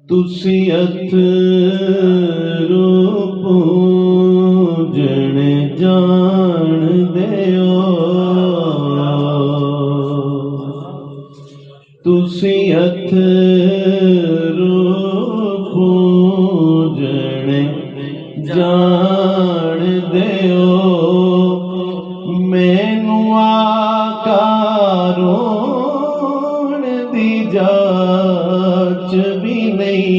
ਤੁਸੀਂ ਅਥਰੂ ਪੂਜਣ ਜਾਣਦੇ ਹੋ, ਤੁਸੀਂ ਅਥਰੂ ਪੂਜਣ ਜਾਣਦੇ ਹੋ। ਮੈਨੂੰ ਆਕਾਰੋਂ ਦੀ ਜਾਚ ਵੀ ਨਹੀਂ,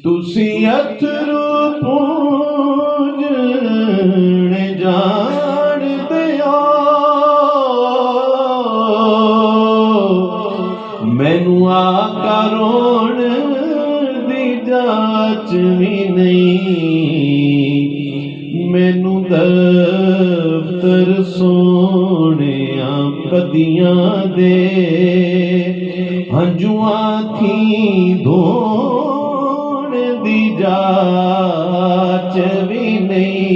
ਤੁਸੀਂ ਅਥਰੂ ਪੂਜਣ ਜਾਣਦੇ ਹੋ। ਮੈਨੂੰ ਆਕਾਰੋਂ ਦੀ ਜਾਚ ਵੀ ਨਹੀਂ, ਮੈਨੂੰ ਦਫ਼ਤਰ ਸੋਹਣਿਆਂ ਪਦੀਆਂ ਦੇ ਹੰਝੂਆਂ ਥੀ ਧੋਣ ਦੀ ਜਾਚ ਵੀ ਨਹੀਂ,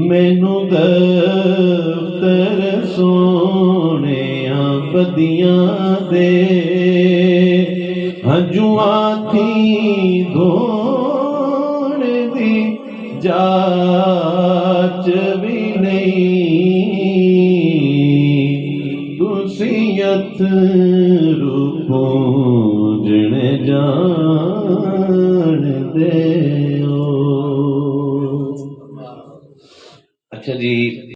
ਮੈਨੂੰ ਦਫ਼ਤਰ ਸੋਹਣਿਆਂ ਪਦੀਆਂ ਦੇ ਹੰਝੂਆਂ ਥੀ ਧੋਣ ਦੀ ਜਾਚ ਵੀ ਨਹੀਂ, ਤੁਸੀਂ ਅਥਰੂ ਪੂਜਣ ਜਾਣਦੇ ਹੋ। ਅੱਛਾ ਜੀ।